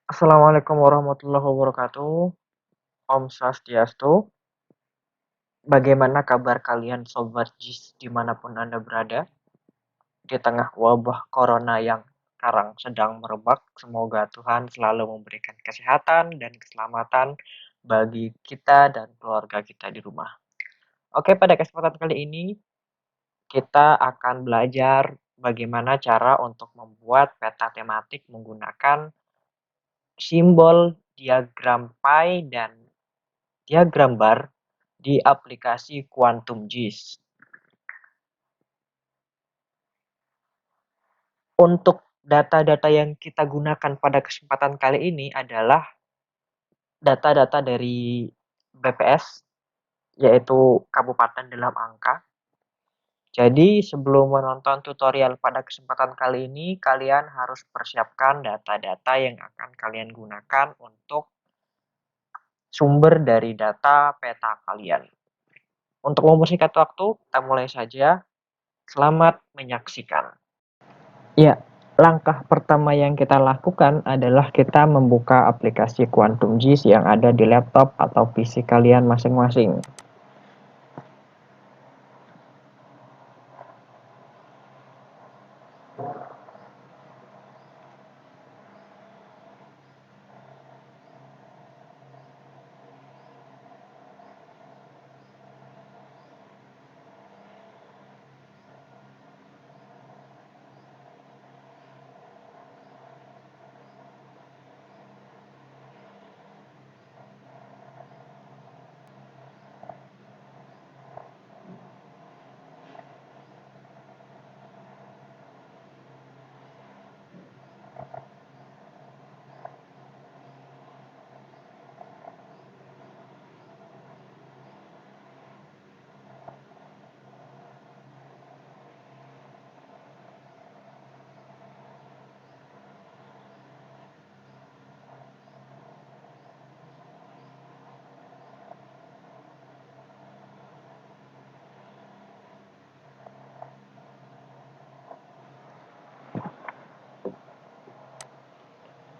Assalamualaikum warahmatullahi wabarakatuh. Om Swastiastu. Bagaimana kabar kalian Sobat JIS dimanapun Anda berada? Di tengah wabah corona yang sekarang sedang merebak, semoga Tuhan selalu memberikan kesehatan dan keselamatan bagi kita dan keluarga kita di rumah. Oke, pada kesempatan kali ini kita akan belajar bagaimana cara untuk membuat peta tematik menggunakan simbol diagram pie dan diagram bar di aplikasi Quantum JIS. Untuk data-data yang kita gunakan pada kesempatan kali ini adalah data-data dari BPS, yaitu kabupaten dalam angka. Jadi sebelum menonton tutorial pada kesempatan kali ini, kalian harus persiapkan data-data yang akan kalian gunakan untuk sumber dari data peta kalian. Untuk mempersingkat waktu, kita mulai saja. Selamat menyaksikan. Ya, langkah pertama yang kita lakukan adalah kita membuka aplikasi Quantum JIS yang ada di laptop atau PC kalian masing-masing.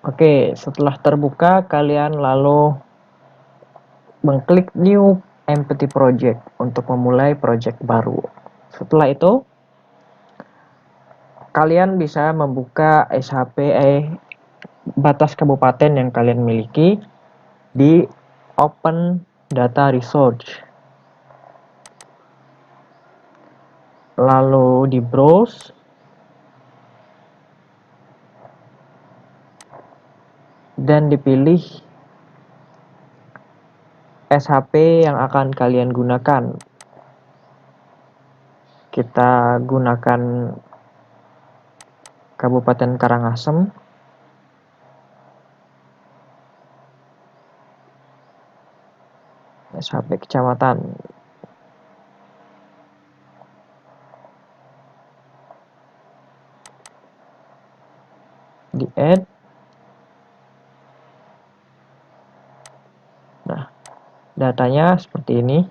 Oke, setelah terbuka, kalian lalu mengklik New Empty Project untuk memulai project baru. Setelah itu, kalian bisa membuka SHP batas kabupaten yang kalian miliki di Open Data Resource. Lalu di browse, dan dipilih SHP yang akan kalian gunakan. Kita gunakan Kabupaten Karangasem. SHP kecamatan. Di add. Nah, datanya seperti ini.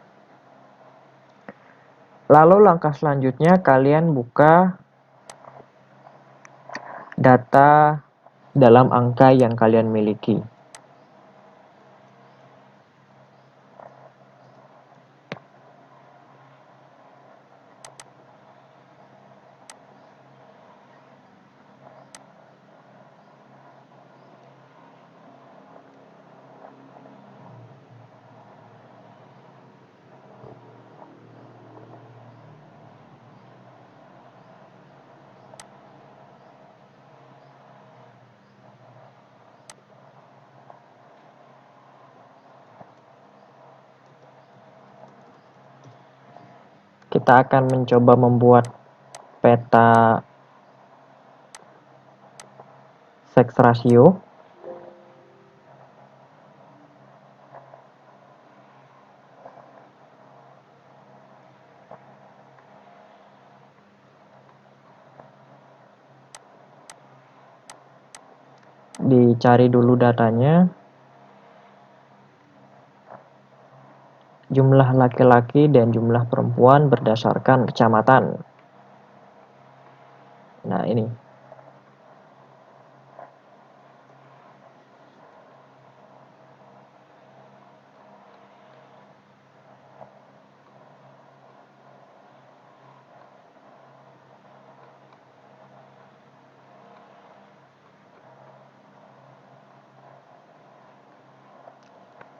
Lalu langkah selanjutnya kalian buka data dalam angka yang kalian miliki. Kita akan mencoba membuat peta sex ratio. Dicari dulu datanya. Jumlah laki-laki dan jumlah perempuan berdasarkan kecamatan. Nah, ini.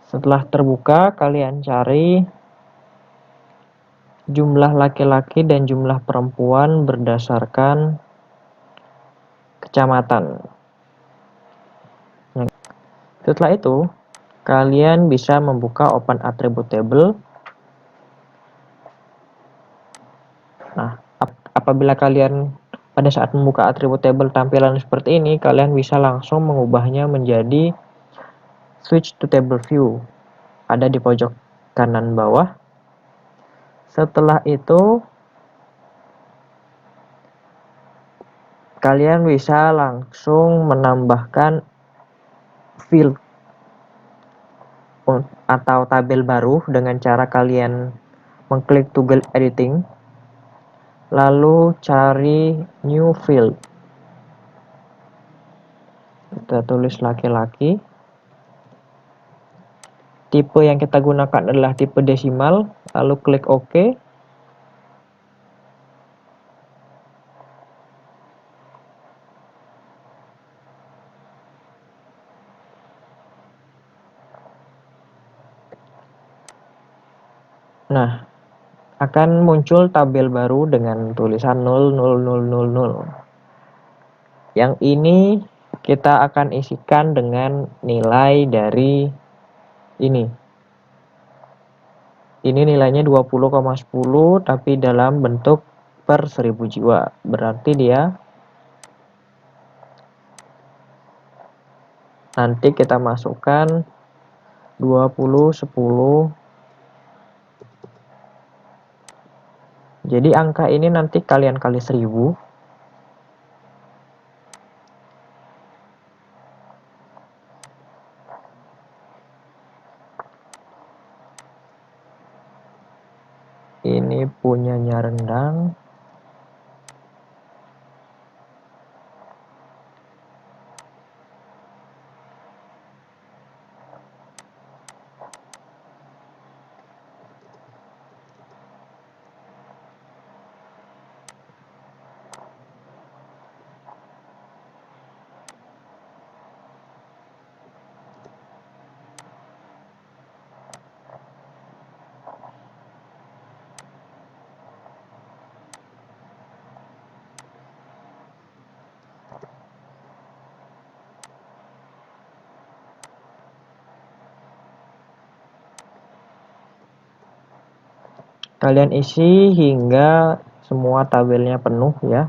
Setelah terbuka, kalian cari jumlah laki-laki dan jumlah perempuan berdasarkan kecamatan. Setelah itu, kalian bisa membuka open attribute table. Nah, apabila kalian pada saat membuka attribute table tampilan seperti ini, kalian bisa langsung mengubahnya menjadi switch to table view. Ada di pojok kanan bawah. Setelah itu, kalian bisa langsung menambahkan field atau tabel baru dengan cara kalian mengklik toggle editing, lalu cari new field. Kita tulis laki-laki. Tipe yang kita gunakan adalah tipe desimal, lalu klik OK. Nah, akan muncul tabel baru dengan tulisan 00000. Yang ini kita akan isikan dengan nilai dari ini. Ini nilainya 20,10 tapi dalam bentuk per 1000 jiwa. Berarti dia nanti kita masukkan 20, 10. Jadi angka ini nanti kalian kali 1000. Ini punyanya Rendang. Kalian isi hingga semua tabelnya penuh ya.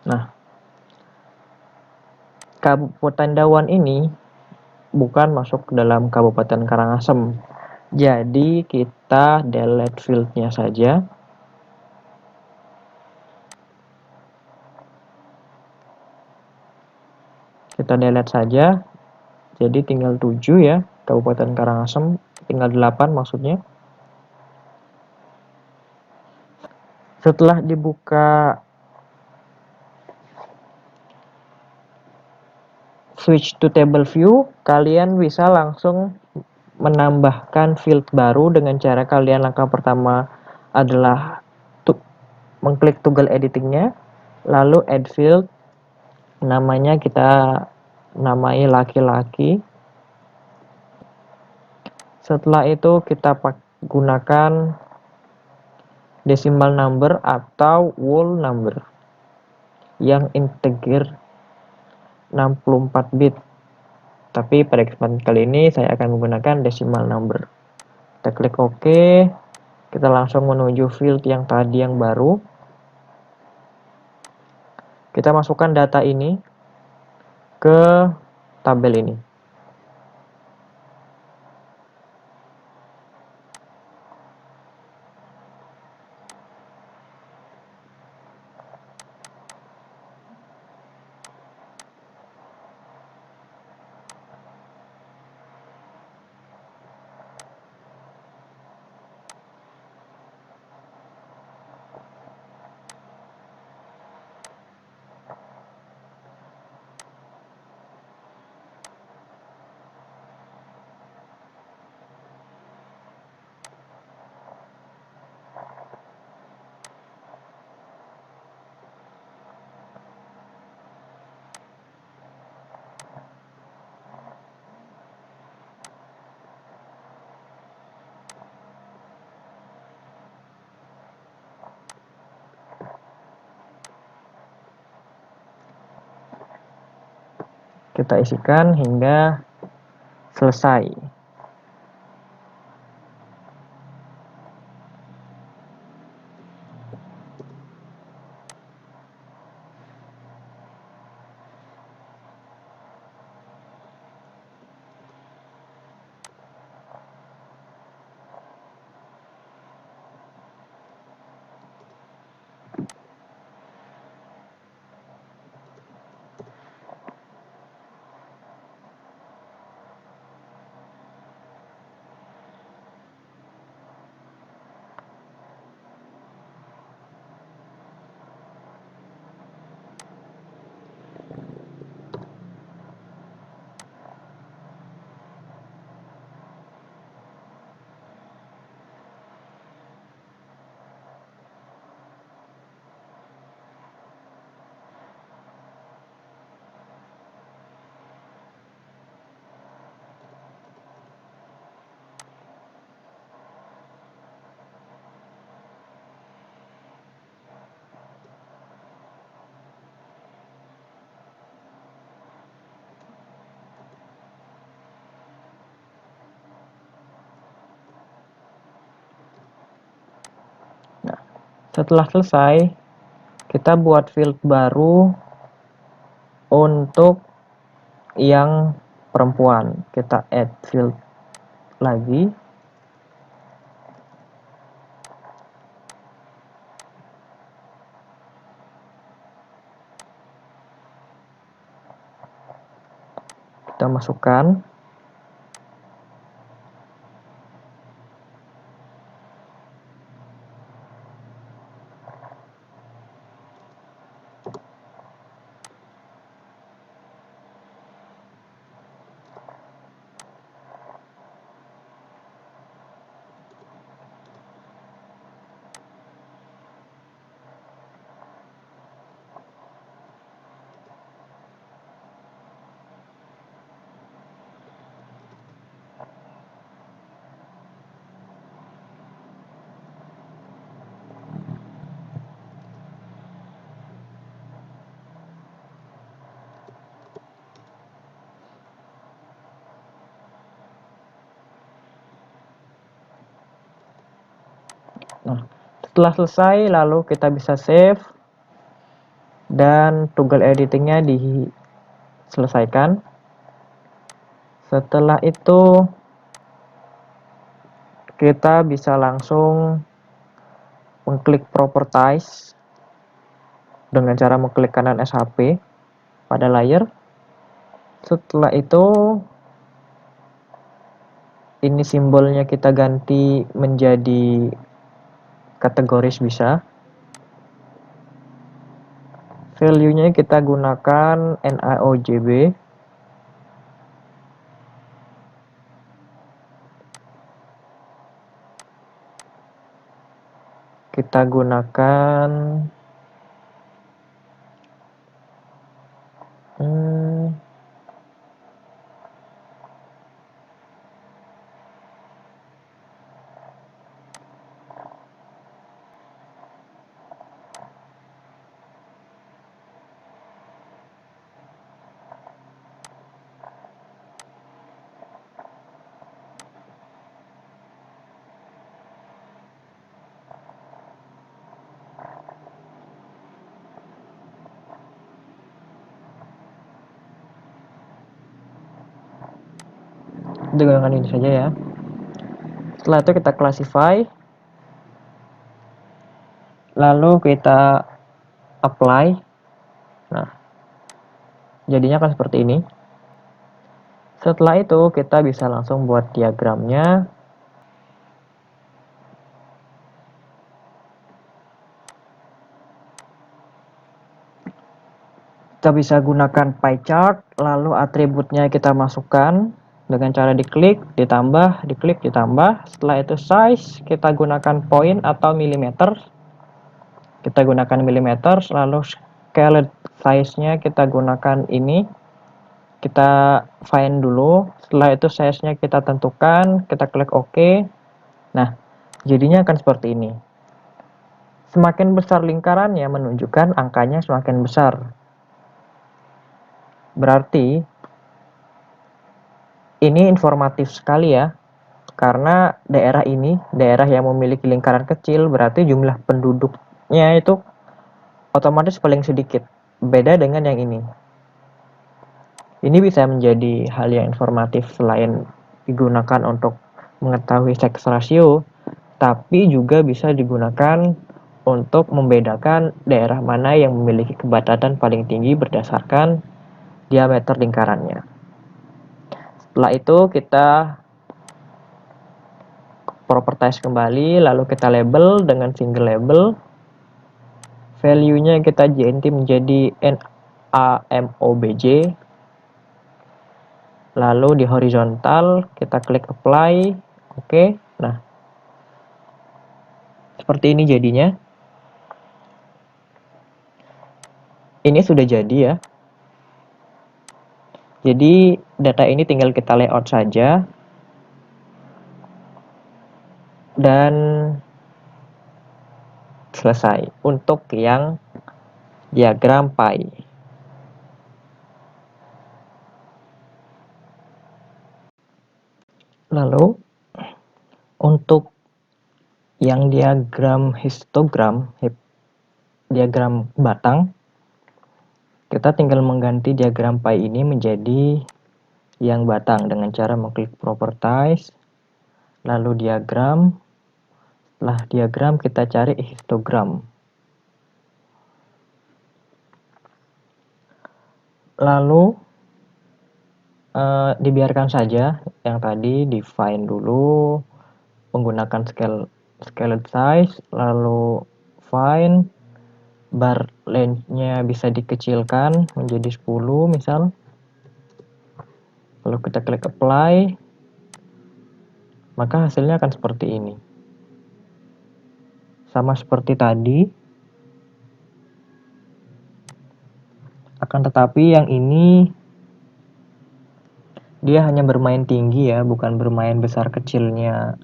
Nah, Kabupaten Dawan ini bukan masuk ke dalam Kabupaten Karangasem. Jadi kita delete fieldnya saja. Kita delete saja. Jadi tinggal 7 ya, Kabupaten Karangasem, tinggal 8 maksudnya. Setelah dibuka switch to table view, kalian bisa langsung menambahkan field baru dengan cara kalian langkah pertama adalah mengklik toggle editingnya, lalu add field, namanya kita namai laki-laki. Setelah itu kita gunakan decimal number atau whole number yang integer 64 bit. Tapi pada kesempatan kali ini saya akan menggunakan decimal number. Kita klik OK. Kita langsung menuju field yang tadi yang baru. Kita masukkan data ini ke tabel ini. Kita isikan hingga selesai. Setelah selesai, kita buat field baru untuk yang perempuan. Kita add field lagi. Kita masukkan. Nah, setelah selesai, lalu kita bisa save dan toggle editingnya diselesaikan. Setelah itu kita bisa langsung mengklik properties dengan cara mengklik kanan SHP pada layer. Setelah itu ini simbolnya kita ganti menjadi kategoris bisa. Value-nya kita gunakan NaOJB. Kita gunakan Dengan ini saja ya. Setelah itu kita classify, lalu kita apply. Nah, jadinya akan seperti ini. Setelah itu kita bisa langsung buat diagramnya. Kita bisa gunakan pie chart, lalu atributnya kita masukkan dengan cara diklik, ditambah, diklik, ditambah. Setelah itu size, kita gunakan point atau milimeter. Kita gunakan milimeter, lalu scale size-nya kita gunakan ini. Kita find dulu, setelah itu size-nya kita tentukan, kita klik OK. Nah, jadinya akan seperti ini. Semakin besar lingkarannya menunjukkan angkanya semakin besar. Berarti ini informatif sekali ya, karena daerah ini, daerah yang memiliki lingkaran kecil, berarti jumlah penduduknya itu otomatis paling sedikit. Beda dengan yang ini. Ini bisa menjadi hal yang informatif selain digunakan untuk mengetahui seks rasio, tapi juga bisa digunakan untuk membedakan daerah mana yang memiliki kepadatan paling tinggi berdasarkan diameter lingkarannya. Setelah itu kita properties kembali, lalu kita label dengan single label. Value-nya kita ganti menjadi NAMOBJ. Lalu di horizontal kita klik apply. Oke. Nah, seperti ini jadinya. Ini sudah jadi ya. Jadi data ini tinggal kita layout saja. Dan selesai untuk yang diagram pie. Lalu untuk yang diagram histogram, diagram batang, kita tinggal mengganti diagram pie ini menjadi yang batang dengan cara mengklik properties, lalu diagram. Setelah diagram kita cari histogram. Lalu dibiarkan saja yang tadi, define dulu menggunakan scaled size, lalu find, bar length-nya bisa dikecilkan menjadi 10 misal. Lalu kita klik apply, maka hasilnya akan seperti ini. Sama seperti tadi, akan tetapi yang ini dia hanya bermain tinggi ya, bukan bermain besar kecilnya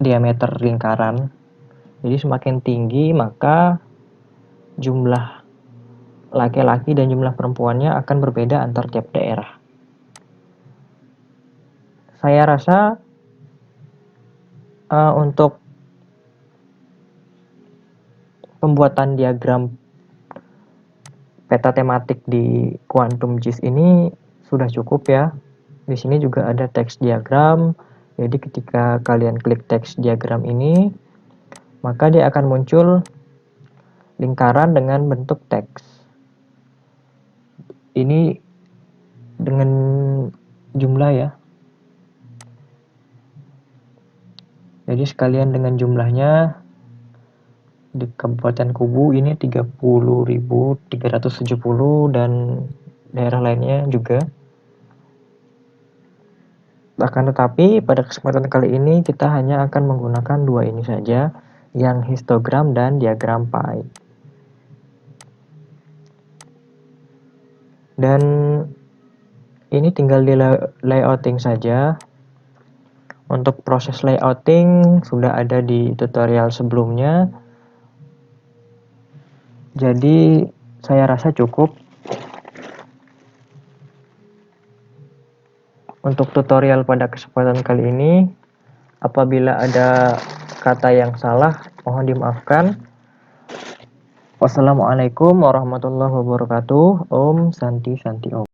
diameter lingkaran. Jadi semakin tinggi maka jumlah laki-laki dan jumlah perempuannya akan berbeda antar tiap daerah. Saya rasa untuk pembuatan diagram peta tematik di Quantum GIS ini sudah cukup ya. Di sini juga ada teks diagram. Jadi ketika kalian klik teks diagram ini, maka dia akan muncul lingkaran dengan bentuk teks. Ini dengan jumlah ya. Jadi sekalian dengan jumlahnya, di Kabupaten Kubu ini 30.370 dan daerah lainnya juga. Akan tetapi pada kesempatan kali ini kita hanya akan menggunakan dua ini saja, yang histogram dan diagram pie. Dan ini tinggal di layouting saja. Untuk proses layouting sudah ada di tutorial sebelumnya. Jadi saya rasa cukup. Untuk tutorial pada kesempatan kali ini, apabila ada kata yang salah, mohon dimaafkan. Wassalamualaikum warahmatullahi wabarakatuh. Om Santi Santi Om.